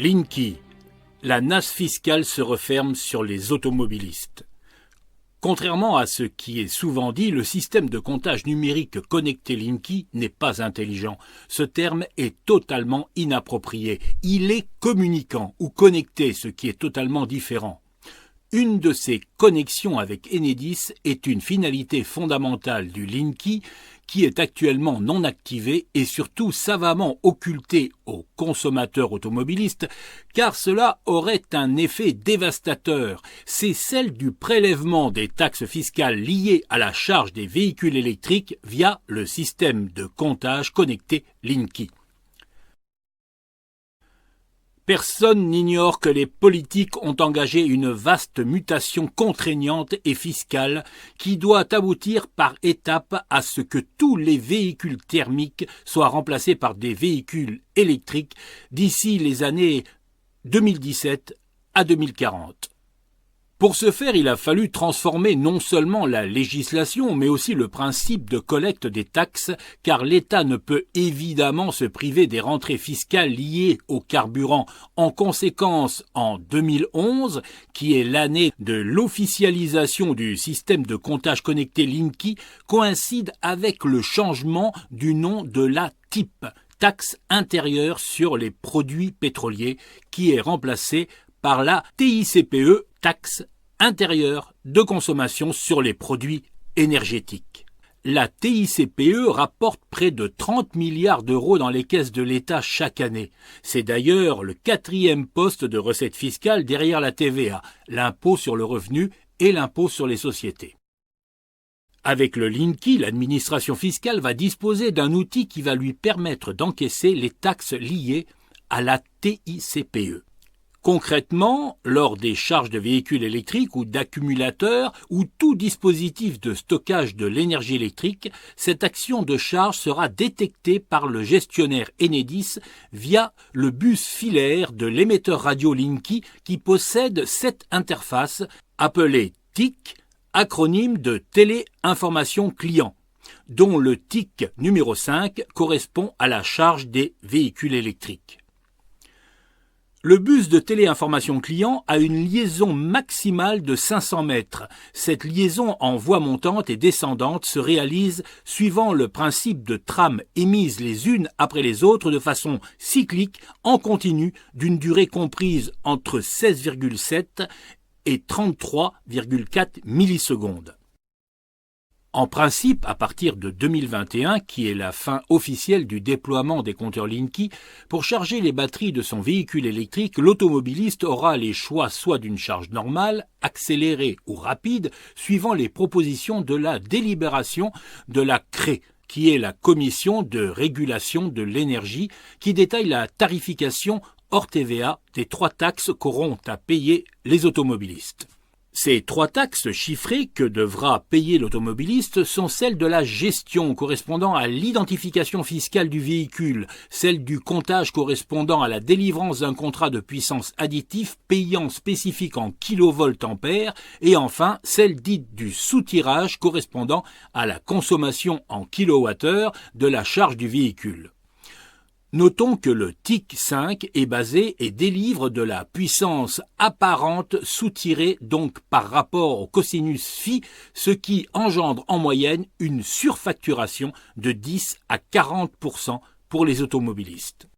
Linky. La nasse fiscale se referme sur les automobilistes. Contrairement à ce qui est souvent dit, le système de comptage numérique connecté Linky n'est pas intelligent. Ce terme est totalement inapproprié. Il est communicant ou connecté, ce qui est totalement différent. Une de ces connexions avec Enedis est une finalité fondamentale du Linky qui est actuellement non activée et surtout savamment occultée aux consommateurs automobilistes car cela aurait un effet dévastateur. C'est celle du prélèvement des taxes fiscales liées à la charge des véhicules électriques via le système de comptage connecté Linky. Personne n'ignore que les politiques ont engagé une vaste mutation contraignante et fiscale qui doit aboutir par étapes à ce que tous les véhicules thermiques soient remplacés par des véhicules électriques d'ici les années 2017 à 2040. Pour ce faire, il a fallu transformer non seulement la législation, mais aussi le principe de collecte des taxes, car l'État ne peut évidemment se priver des rentrées fiscales liées au carburant. En conséquence, en 2011, qui est l'année de l'officialisation du système de comptage connecté Linky, coïncide avec le changement du nom de la TIP, taxe intérieure sur les produits pétroliers, qui est remplacée par la TICPE, taxe intérieure de consommation sur les produits énergétiques. La TICPE rapporte près de 30 milliards d'euros dans les caisses de l'État chaque année. C'est d'ailleurs le 4e poste de recettes fiscales derrière la TVA, l'impôt sur le revenu et l'impôt sur les sociétés. Avec le Linky, l'administration fiscale va disposer d'un outil qui va lui permettre d'encaisser les taxes liées à la TICPE. Concrètement, lors des charges de véhicules électriques ou d'accumulateurs ou tout dispositif de stockage de l'énergie électrique, cette action de charge sera détectée par le gestionnaire Enedis via le bus filaire de l'émetteur radio Linky qui possède cette interface appelée TIC, acronyme de Téléinformation Client, dont le TIC numéro 5 correspond à la charge des véhicules électriques. Le bus de téléinformation client a une liaison maximale de 500 mètres. Cette liaison en voie montante et descendante se réalise suivant le principe de trames émises les unes après les autres de façon cyclique en continu d'une durée comprise entre 16,7 et 33,4 millisecondes. En principe, à partir de 2021, qui est la fin officielle du déploiement des compteurs Linky, pour charger les batteries de son véhicule électrique, l'automobiliste aura les choix soit d'une charge normale, accélérée ou rapide, suivant les propositions de la délibération de la CRE, qui est la Commission de régulation de l'énergie, qui détaille la tarification hors TVA des 3 taxes qu'auront à payer les automobilistes. Ces 3 taxes chiffrées que devra payer l'automobiliste sont celles de la gestion correspondant à l'identification fiscale du véhicule, celle du comptage correspondant à la délivrance d'un contrat de puissance additif payant spécifique en kilovoltampères et enfin celle dite du soutirage correspondant à la consommation en kilowattheure de la charge du véhicule. Notons que le TIC 5 est basé et délivre de la puissance apparente soutirée donc par rapport au cosinus phi, ce qui engendre en moyenne une surfacturation de 10 à 40% pour les automobilistes.